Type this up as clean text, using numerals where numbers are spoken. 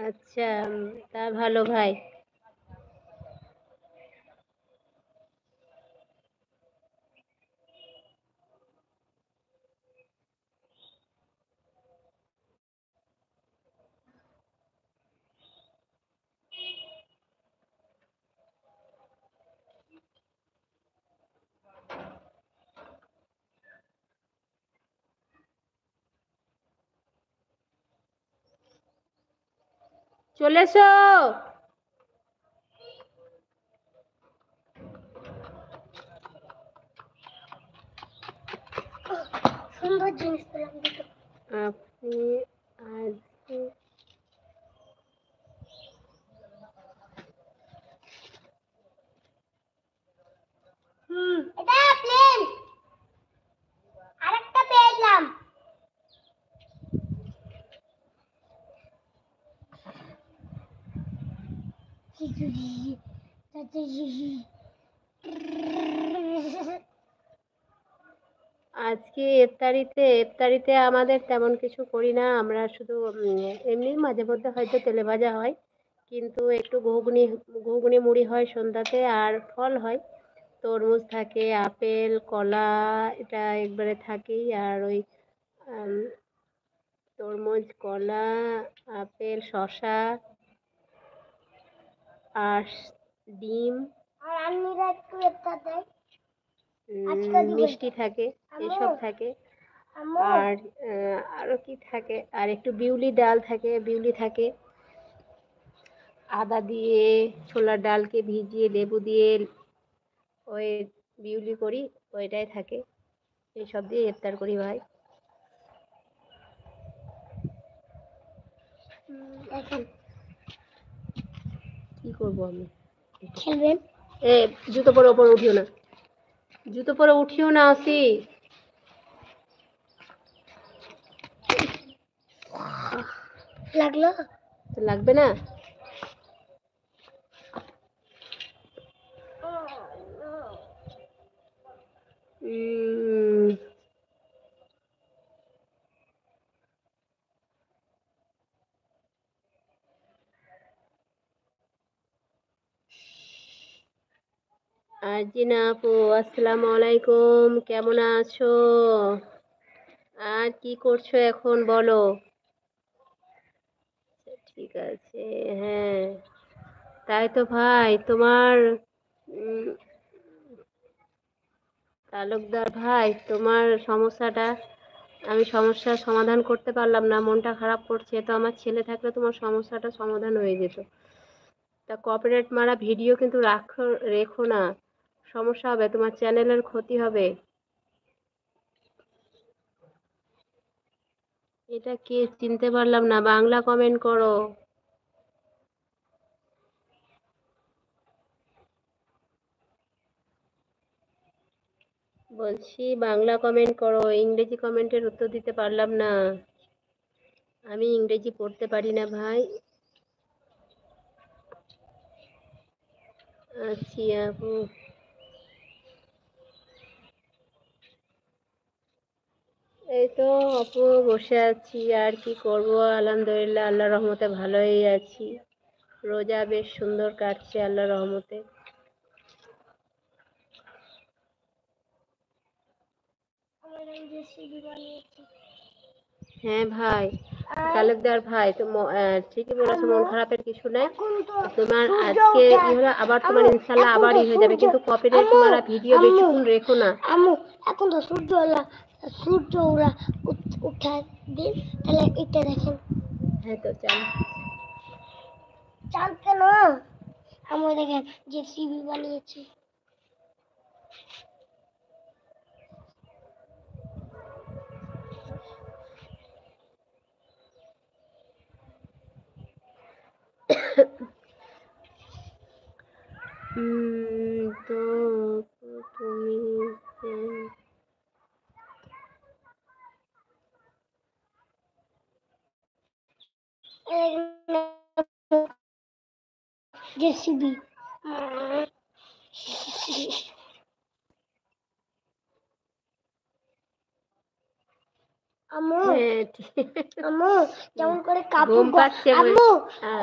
আচ্ছা, তা ভালো ভাই। চলে এসো। সুন্দর জিনিস পেলাম দুটো। আপনি আজকে এটা প্লেন। আরেকটা পেলাম। আজকে ইফতারিতে আমাদের তেমন কিছু করি না, আমরা শুধু এমনি মাঝে মধ্যে হয়তো তেলে ভাজা হয়, কিন্তু একটু ঘুগনি মুড়ি হয় সন্ধ্যাতে, আর ফল হয়। তরমুজ থাকে, আপেল, কলা, এটা একবারে থাকেই। আর ওই আম, তরমুজ, কলা, আপেল, শসা আর ডিম, আর আন্নিরা একটু ইফতার দেয়। আজকে দিবেন। মিষ্টি থাকে, এসব থাকে। আর আরো কি থাকে, আর একটু বিউলি ডাল থাকে, বিউলি থাকে। আদা দিয়ে ছোলার ডালকে ভিজিয়ে লেবু দিয়ে ওই বিউলি করি, ওইটাই থাকে। এইসব দিয়ে ইফতার করি ভাই। এখন কি করবো আমি? খেলবেন? এ জুতো পরে ওপরে উঠিও না, জুতো পরে উঠিও না আসি। লাগলো? লাগবে না? আরজিনা আপু, আসসালামু আলাইকুম, কেমন আছো? আর কি করছো এখন বলো? ঠিক আছে, হ্যাঁ। তাই তো ভাই, তোমার তালুকদার ভাই, তোমার সমস্যার সমাধান করতে পারলাম না, মনটা খারাপ করছে। তো আমার ছেলে থাকলে তোমার সমস্যাটা সমাধান হয়ে যেত। তা কপিরাইট মারা ভিডিও কিন্তু রেখো না, সমস্যা হবে, তোমার চ্যানেলের ক্ষতি হবে। এটা কে চিনতে পারলাম না, বাংলা কমেন্ট করো। বলছি বাংলা কমেন্ট করো, ইংরেজি কমেন্টের উত্তর দিতে পারলাম না, আমি ইংরেজি পড়তে পারি না ভাই। আচ্ছা আপু, এই তো আপু বসে আছি, আর কি করব, আলহামদুলিল্লাহ আল্লাহর রহমতে ভালোই আছি। রোজা বেশ সুন্দর কাটছে আল্লাহর রহমতে। হ্যাঁ ভাই, তালুকদার ভাই, তো ঠিকই বলেছো, মন খারাপের কিছু নাই। তোমার আজকে হলো, আবার তোমার ইনশাল্লাহ আবার হয়ে যাবে, কিন্তু কপিরাইট মারা ভিডিও বেশিক্ষণ রেখো না। আম্মু এখন তো সূর্য ওরা উঠায় দিন, তাহলে এটা দেখেন। হ্যাঁ তো চাল চাঁদ কেন? আম্মু দেখেন জেসিবি বানিয়েছে। তো তুমি জেসিবি আম্মু হ্যাঁ ঠিক। আম্মু যেমন করে কাপড় ঘুম পাচ্ছে বল। আম্মু হ্যাঁ